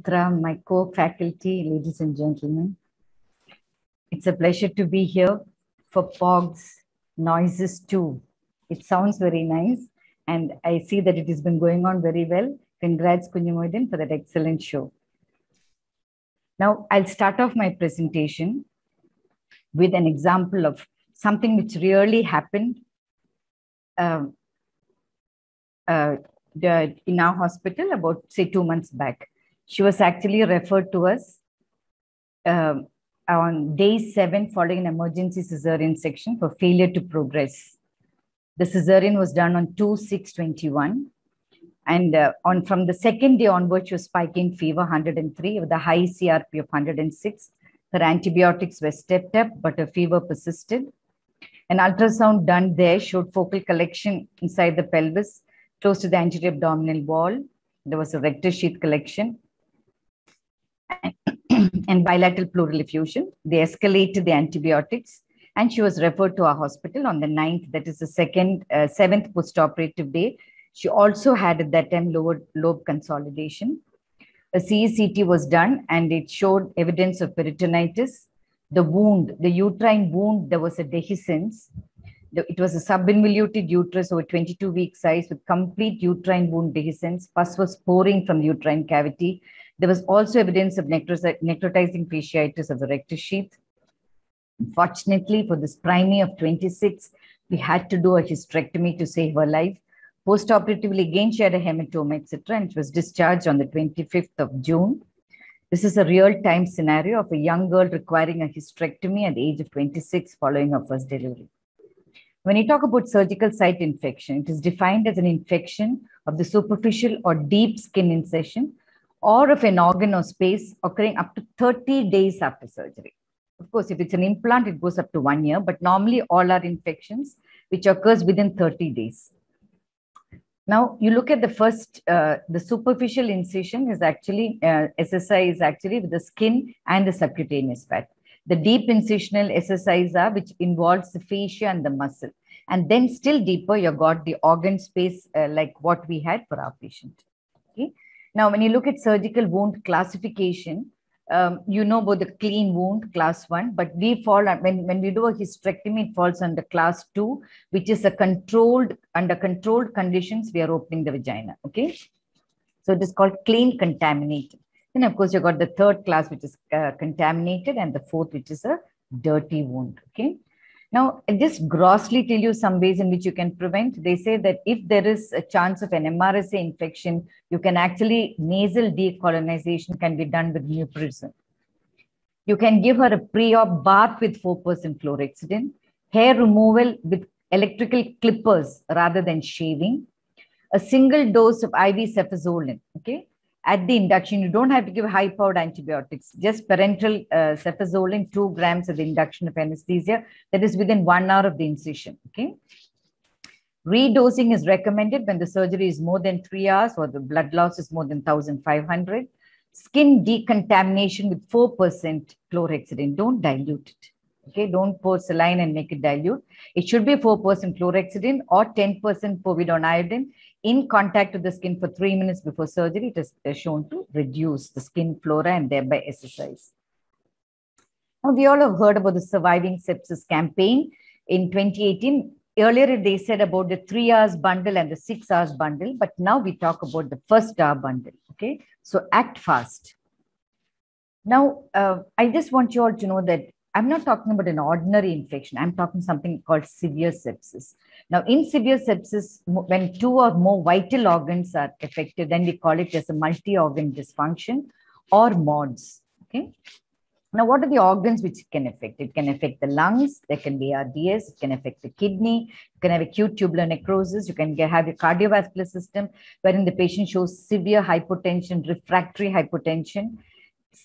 Mitra, my co-faculty, ladies and gentlemen. It's a pleasure to be here for POG's Noises too. It sounds very nice, and I see that it has been going on very well. Congrats, Kunyamuddin, for that excellent show. Now, I'll start off my presentation with an example of something which really happened in our hospital about, say, 2 months back. She was actually referred to us on day 7 following an emergency cesarean section for failure to progress. The cesarean was done on 2/6/21. And from the second day onward, she was spiking fever 103 with a high CRP of 106. Her antibiotics were stepped up, but her fever persisted. An ultrasound done there showed focal collection inside the pelvis, close to the anterior abdominal wall. There was a rectus sheath collection and bilateral pleural effusion. They escalated the antibiotics, and she was referred to our hospital on the 9th, that is the 7th postoperative day. She also had at that time lower lobe consolidation. A CECT was done, and it showed evidence of peritonitis. The wound, the uterine wound, there was a dehiscence. It was a subinvoluted uterus over 22-week size with complete uterine wound dehiscence. Pus was pouring from the uterine cavity. There was also evidence of necrotizing fasciitis of the rectus sheath. Unfortunately, for this primary of 26, we had to do a hysterectomy to save her life. Postoperatively, again, she had a hematoma, etc., and she was discharged on the 25th of June. This is a real-time scenario of a young girl requiring a hysterectomy at the age of 26 following her first delivery. When you talk about surgical site infection, it is defined as an infection of the superficial or deep skin incision or of an organ or space occurring up to 30 days after surgery. Of course, if it's an implant, it goes up to 1 year, but normally all are infections which occurs within 30 days. Now, you look at the first, the superficial incision is actually, SSI is actually with the skin and the subcutaneous fat. The deep incisional SSIs are which involves the fascia and the muscle. And then still deeper, you got the organ space like what we had for our patient. Okay. Now, when you look at surgical wound classification, you know about the clean wound, class 1, but we fall, when we do a hysterectomy, it falls under class 2, which is under controlled conditions, we are opening the vagina, okay? So it is called clean contaminated. Then, of course, you got the third class, which is contaminated, and the fourth, which is a dirty wound, okay? Now, I just grossly tell you some ways in which you can prevent. They say that if there is a chance of an MRSA infection, you can actually, nasal decolonization can be done with mupirocin. You can give her a pre-op bath with 4% chlorhexidine, hair removal with electrical clippers rather than shaving, a single dose of IV cefazolin, okay? At the induction, you don't have to give high-powered antibiotics, just parenteral cefazolin, 2 grams of the induction of anesthesia, that is within 1 hour of the incision, okay? Redosing is recommended when the surgery is more than 3 hours or the blood loss is more than 1,500. Skin decontamination with 4% chlorhexidine, don't dilute it, okay? Don't pour saline and make it dilute. It should be 4% chlorhexidine or 10% povidone iodine in contact with the skin for 3 minutes before surgery. It is shown to reduce the skin flora and thereby SSIs. Now, we all have heard about the Surviving Sepsis campaign in 2018. Earlier, they said about the 3 hours bundle and the 6 hours bundle, but now we talk about the first hour bundle, okay? So act fast. Now, I just want you all to know that I'm not talking about an ordinary infection. I'm talking something called severe sepsis. Now, in severe sepsis, when 2 or more vital organs are affected, then we call it as a multi-organ dysfunction or MODS, okay? Now, what are the organs which it can affect? It can affect the lungs, there can be RDS, it can affect the kidney, you can have acute tubular necrosis, you can have a cardiovascular system wherein the patient shows severe hypotension, refractory hypotension.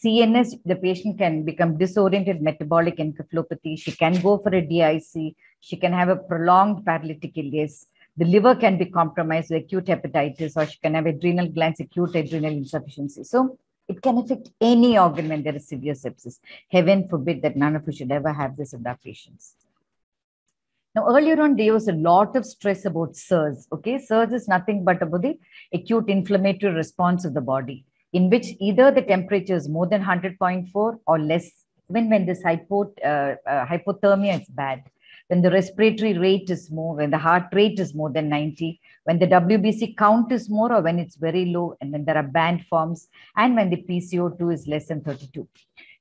CNS, the patient can become disoriented metabolic encephalopathy. She can go for a DIC. She can have a prolonged paralytic ileus. The liver can be compromised with acute hepatitis, or she can have adrenal glands, acute adrenal insufficiency. So it can affect any organ when there is severe sepsis. Heaven forbid that none of us should ever have this in our patients. Now, earlier on, there was a lot of stress about SIRS. Okay, SIRS is nothing but about the acute inflammatory response of the body. in which either the temperature is more than 100.4 or less. Even when this hypothermia is bad, when the respiratory rate is more, when the heart rate is more than 90, when the WBC count is more or when it's very low, and when there are band forms, and when the PCO2 is less than 32.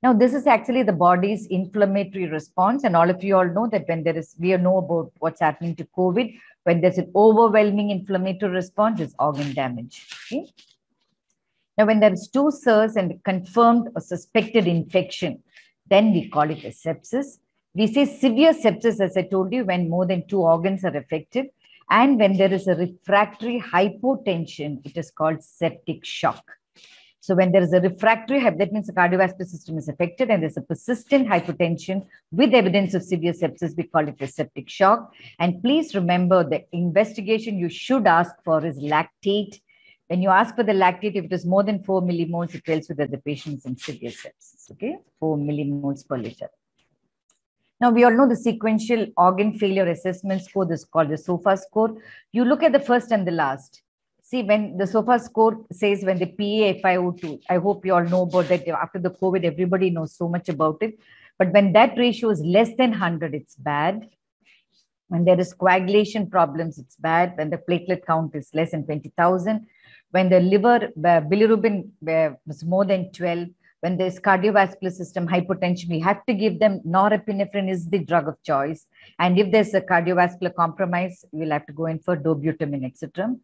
Now, this is actually the body's inflammatory response. And all of you all know that when we know about what's happening to COVID, when there's an overwhelming inflammatory response, it's organ damage. Okay? Now, when there is 2 SIRS and confirmed or suspected infection, then we call it a sepsis. We say severe sepsis, as I told you, when more than 2 organs are affected. And when there is a refractory hypotension, it is called septic shock. So when there is a refractory, that means the cardiovascular system is affected and there's a persistent hypotension with evidence of severe sepsis, we call it a septic shock. And please remember the investigation you should ask for is lactate. When you ask for the lactate, if it is more than 4 millimoles, it tells you that the patient is in severe sepsis, okay? 4 millimoles per liter. Now, we all know the sequential organ failure assessment score, this is called the SOFA score. You look at the first and the last. See, when the SOFA score says when the PaFiO2, I hope you all know about that. After the COVID, everybody knows so much about it. But when that ratio is less than 100, it's bad. When there is coagulation problems, it's bad. When the platelet count is less than 20,000. When the liver bilirubin was more than 12. When there's cardiovascular system hypertension, we have to give them norepinephrine is the drug of choice. And if there's a cardiovascular compromise, we'll have to go in for dobutamine, etc.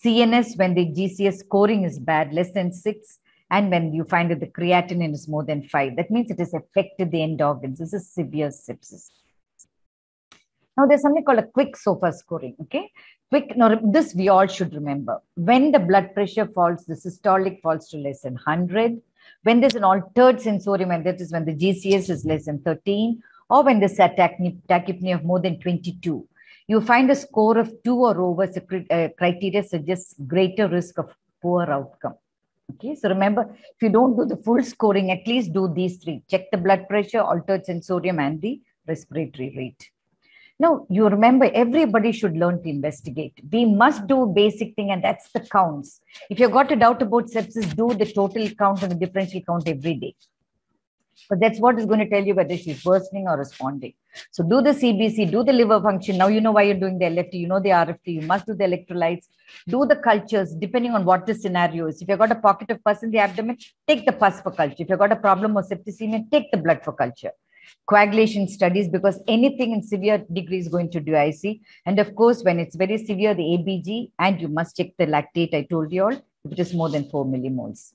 CNS, when the GCS scoring is bad, less than 6. And when you find that the creatinine is more than 5, that means it has affected the end organs. This is severe sepsis. Now, there's something called a quick SOFA scoring, okay? Quick, now this we all should remember. When the blood pressure falls, the systolic falls to less than 100. When there's an altered sensorium, and that is when the GCS is less than 13, or when there's a tachypnea of more than 22, you find a score of 2 or over, criteria suggests greater risk of poor outcome. Okay, so remember, if you don't do the full scoring, at least do these 3. Check the blood pressure, altered sensorium, and the respiratory rate. Now, you remember, everybody should learn to investigate. We must do basic thing, and that's the counts. If you've got a doubt about sepsis, do the total count and the differential count every day. But that's what is going to tell you whether she's worsening or responding. So do the CBC, do the liver function. Now you know why you're doing the LFT, you know the RFT, you must do the electrolytes, do the cultures, depending on what the scenario is. If you've got a pocket of pus in the abdomen, take the pus for culture. If you've got a problem of septicemia, take the blood for culture. Coagulation studies, because anything in severe degree is going to do IC. And of course, when it's very severe, the ABG, and you must check the lactate, I told you all, if it is more than 4 millimoles.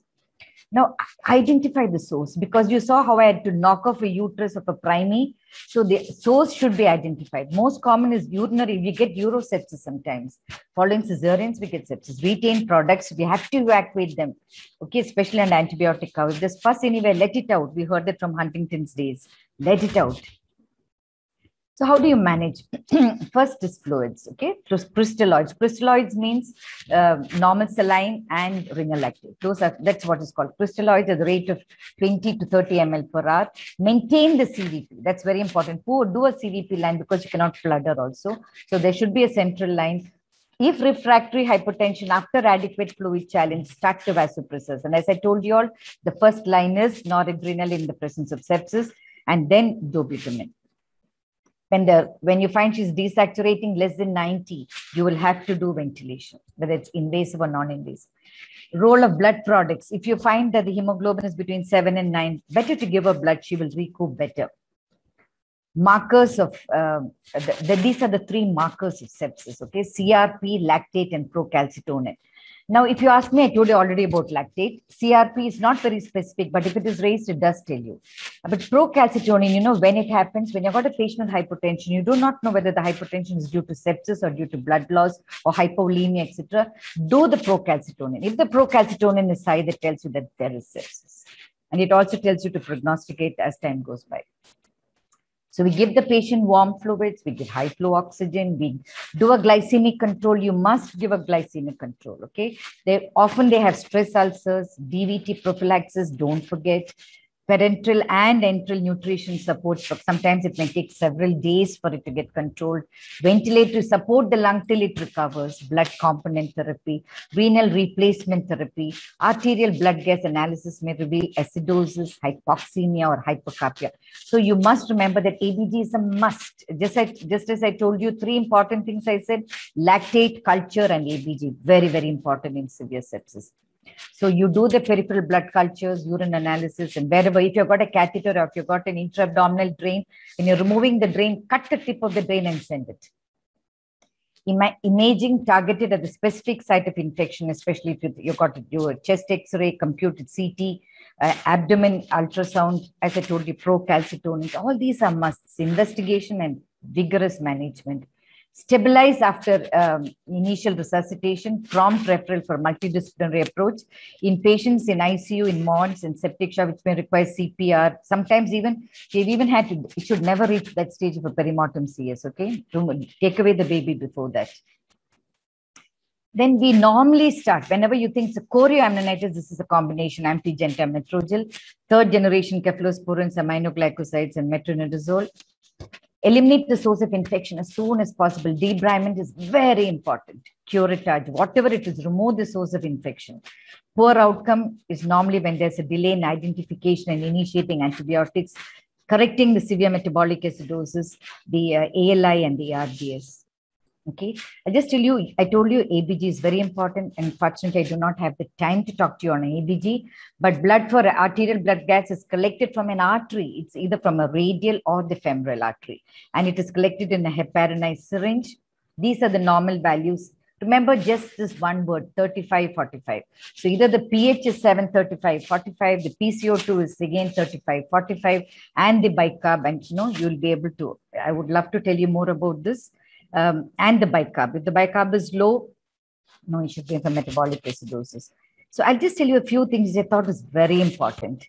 Now, identify the source, because you saw how I had to knock off a uterus of a primate. So the source should be identified. Most common is urinary. We get urosepsis sometimes. Following cesareans, we get sepsis. Retained products, we have to evacuate them. Okay, especially an antibiotic cover. If there's pus anywhere, let it out. We heard that from Huntington's days. Let it out. So how do you manage? First is fluids, okay? Crystalloids. Crystalloids means normal saline and renal lactate. That's what is called crystalloids at the rate of 20 to 30 ml per hour. Maintain the CVP. That's very important. Do a CVP line because you cannot flood her also. So there should be a central line. If refractory hypertension after adequate fluid challenge, start to vasopressors. And as I told you all, the first line is noradrenaline in the presence of sepsis, and then dobutamine. When you find she's desaturating less than 90, you will have to do ventilation, whether it's invasive or non-invasive. Role of blood products. If you find that the hemoglobin is between 7 and 9, better to give her blood, she will recoup better. Markers of, these are the 3 markers of sepsis, okay? CRP, lactate, and procalcitonin. Now, if you ask me, I told you already about lactate. CRP is not very specific, but if it is raised, it does tell you. But procalcitonin, you know, when it happens, when you've got a patient with hypertension, you do not know whether the hypertension is due to sepsis or due to blood loss or hypovolemia, etc. Do the procalcitonin. If the procalcitonin is high, that tells you that there is sepsis. And it also tells you to prognosticate as time goes by. So we give the patient warm fluids, we give high flow oxygen, we do a glycemic control. You must give a glycemic control, okay? Often they have stress ulcers, DVT prophylaxis, don't forget. parenteral and enteral nutrition support. Sometimes it may take several days for it to get controlled. Ventilate to support the lung till it recovers. Blood component therapy, renal replacement therapy, arterial blood gas analysis may reveal acidosis, hypoxemia, or hypocapnia. So you must remember that ABG is a must. Just as I told you, three important things I said: lactate, culture, and ABG. Very, very important in severe sepsis. So you do the peripheral blood cultures, urine analysis, and wherever, if you've got a catheter or if you've got an intra-abdominal drain, when you're removing the drain, cut the tip of the drain and send it. Imaging targeted at the specific site of infection, especially if you've got to do a chest X-ray, computed CT, abdomen ultrasound, as I told you, procalcitonin. All these are musts. Investigation and vigorous management. Stabilize after initial resuscitation, prompt referral for multidisciplinary approach in patients in ICU, in MODS, and septic shock, which may require CPR. Sometimes even, they've even had to, it should never reach that stage of a perimortem CS, okay? Take away the baby before that. Then we normally start, whenever you think it's a chorioamnionitis, this is a combination, ampigenta, metrogel, third generation cephalosporins, aminoglycosides, and metronidazole. Eliminate the source of infection as soon as possible. Debridement is very important. Curettage, whatever it is, remove the source of infection. Poor outcome is normally when there's a delay in identification and initiating antibiotics, correcting the severe metabolic acidosis, the ALI, and the RDS. Okay, I'll just tell you, I told you ABG is very important. Unfortunately, I do not have the time to talk to you on ABG, but blood for arterial blood gas is collected from an artery. It's either from a radial or the femoral artery, and it is collected in a heparinized syringe. These are the normal values. Remember just this one word, 35, 45. So either the pH is 7, 35, 45, the PCO2 is again 35, 45, and the bicarb, and you'll be able to, I would love to tell you more about this. And the bicarb. If the bicarb is low, no issue for metabolic acidosis. So I'll just tell you a few things I thought was very important.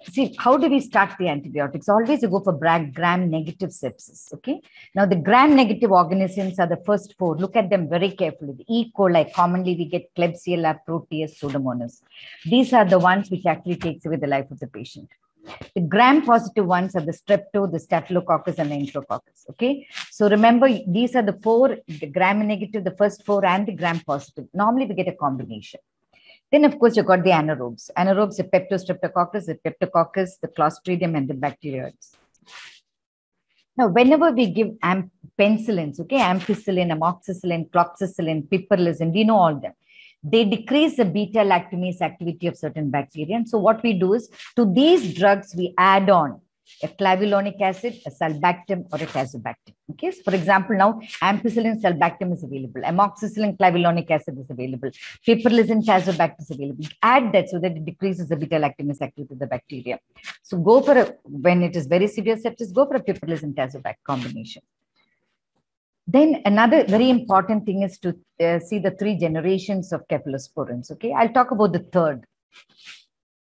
See, how do we start the antibiotics? Always you go for gram-negative sepsis, okay? Now, the gram-negative organisms are the first four. Look at them very carefully. The E. coli, commonly we get Klebsiella, Proteus, Pseudomonas. These are the ones which actually takes away the life of the patient. The gram-positive ones are the strepto, the staphylococcus, and the enterococcus. Okay, so remember, these are the four: the gram-negative, the first four, and the gram-positive. Normally, we get a combination. Then, of course, you've got the anaerobes. Anaerobes, the peptostreptococcus, the peptococcus, the clostridium, and the bacteroides. Now, whenever we give penicillins, okay, ampicillin, amoxicillin, cloxacillin, piperacillin, we know all them. They decrease the beta-lactamase activity of certain bacteria. And so what we do is, to these drugs, we add on a clavulanic acid, a sulbactam, or a tazobactam. Okay, so for example, now ampicillin sulbactam is available, amoxicillin clavulanic acid is available, piperacillin tazobactam is available. Add that so that it decreases the beta-lactamase activity of the bacteria. So go for when it is very severe sepsis, go for a piperacillin tazobactam combination. Then another very important thing is to see the three generations of cephalosporins. Okay, I'll talk about the third.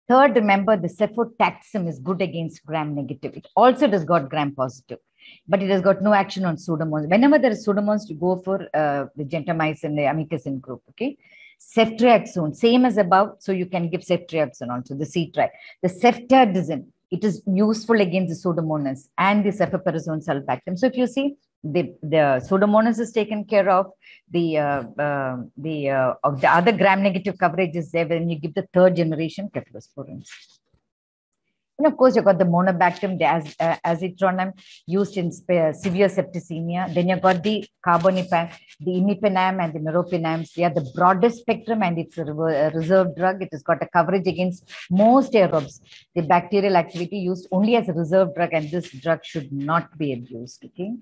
Third, remember, the cefotaxime is good against gram-negative. It also has got gram-positive, but it has got no action on Pseudomonas. Whenever there is Pseudomonas, you go for the gentamicin, the amikacin group. Okay, ceftriaxone, same as above, so you can give ceftriaxone also, the C-tri. The ceftadizine, it is useful against the Pseudomonas and the cefoperazone sulbactam. So if you see, the Pseudomonas is taken care of. The other gram-negative coverage is there when you give the third generation cephalosporins. And of course, you've got the monobactam, the azithromycin used in severe septicemia. Then you've got the carbamazepine, the imipenem, and the meropenem. They are the broadest spectrum, and it's a reserve drug. It has got a coverage against most aerobes. The bacterial activity used only as a reserve drug, and this drug should not be abused. Okay.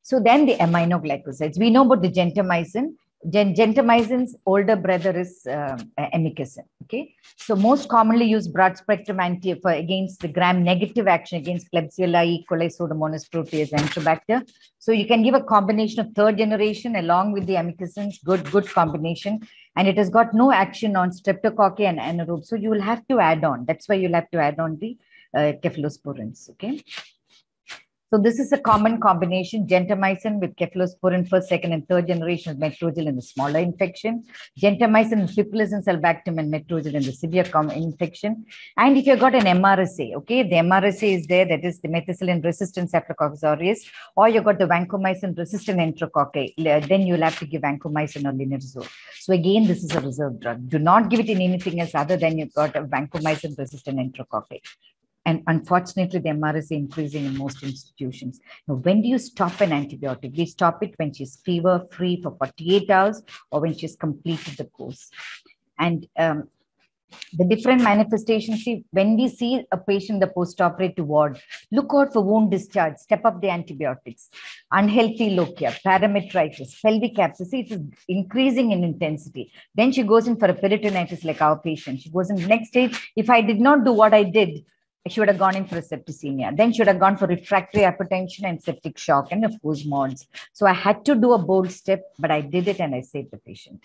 So then the aminoglycosides. We know about the gentamicin. Gentamicine's older brother is amikacin. Okay, so most commonly used broad spectrum anti against the gram-negative action against Klebsiella, E. coli, Pseudomonas, Proteus, Enterobacter. So you can give a combination of third generation along with the amikacins. Good combination, and it has got no action on streptococci and anaerobes. So you will have to add on. That's why you'll have to add on the cephalosporins. Okay. So this is a common combination, gentamicin with cephalosporin first, second, and third generation of Metrogyl in the smaller infection, gentamicin, piperacin, sulbactam, and Metrogyl in the severe infection. And if you've got an MRSA, okay, the MRSA is there, that is the methicillin resistant Staphylococcus aureus, or you've got the vancomycin resistant enterococci, then you'll have to give vancomycin or linezolid. So again, this is a reserve drug. Do not give it in anything else other than you've got a vancomycin resistant enterococci. And unfortunately, the MR is increasing in most institutions. Now, when do you stop an antibiotic? We stop it when she's fever-free for 48 hours or when she's completed the course. And the different manifestations, see, when we see a patient in the post-operative ward, look out for wound discharge, step up the antibiotics, unhealthy lochia, parametritis, pelvic abscess. See, it's increasing in intensity. Then she goes in for a peritonitis like our patient. She goes in the next stage. If I did not do what I did, she would have gone in for a septicemia. Then she would have gone for refractory hypertension and septic shock, and of course, MODS. So I had to do a bold step, but I did it and I saved the patient.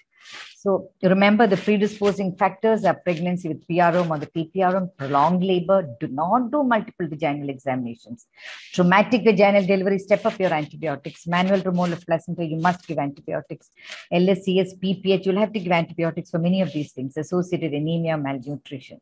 So remember, the predisposing factors are pregnancy with PROM or the PPROM, prolonged labor, do not do multiple vaginal examinations. Traumatic vaginal delivery, step up your antibiotics. Manual removal of placenta, you must give antibiotics. LSCS, PPH, you'll have to give antibiotics for many of these things, associated anemia, malnutrition.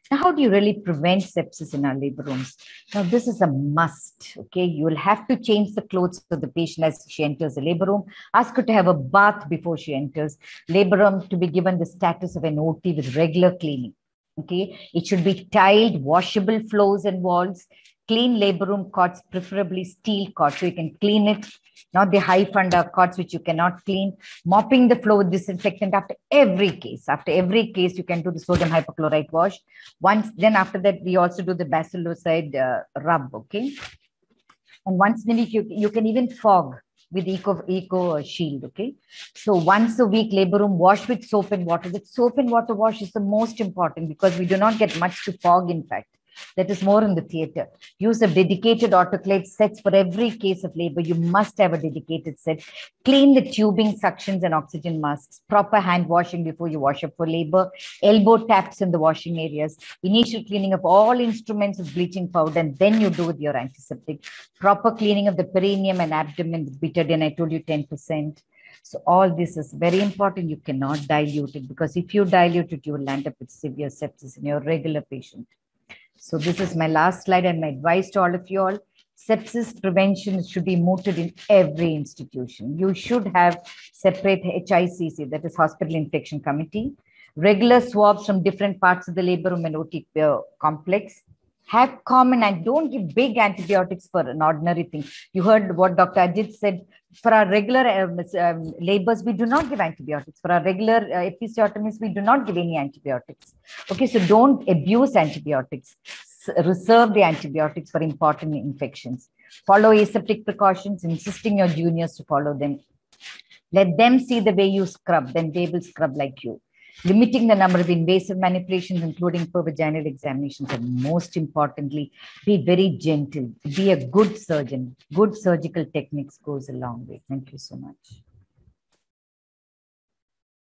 Now, how do you really prevent sepsis in our labor rooms? Now, this is a must, okay? You will have to change the clothes of the patient as she enters the labor room. Ask her to have a bath before she enters. Labor room to be given the status of an OT with regular cleaning, okay? It should be tiled, washable floors and walls. Clean labor room cots, preferably steel cots, so you can clean it. Not the high funda cots, which you cannot clean. Mopping the floor with disinfectant after every case. After every case, you can do the sodium hypochlorite wash. Then after that, we also do the bacillocide rub, okay? And once in a week, you can even fog with Eco Shield, okay? So once a week, labor room, wash with soap and water. The soap and water wash is the most important because we do not get much to fog, in fact. That is more in the theater. Use a dedicated autoclave sets for every case of labor. You must have a dedicated set. Clean the tubing, suctions, and oxygen masks. Proper hand washing before you wash up for labor. Elbow taps in the washing areas. Initial cleaning of all instruments with bleaching powder, and then you do with your antiseptic. Proper cleaning of the perineum and abdomen with betadine. I told you 10%. So all this is very important. You cannot dilute it because if you dilute it, you will land up with severe sepsis in your regular patient. So this is my last slide and my advice to all of you all. Sepsis prevention should be mooted in every institution. You should have separate HICC, that is Hospital Infection Committee, regular swabs from different parts of the labor room and OT complex. Have common and don't give big antibiotics for an ordinary thing. You heard what Dr. Ajit said. For our regular labors, we do not give antibiotics. For our regular episiotomies, we do not give any antibiotics. Okay, so don't abuse antibiotics. Reserve the antibiotics for important infections. Follow aseptic precautions, insisting your juniors to follow them. Let them see the way you scrub, then they will scrub like you. Limiting the number of invasive manipulations, including per vaginal examinations, and most importantly, be very gentle. Be a good surgeon. Good surgical techniques goes a long way. Thank you so much.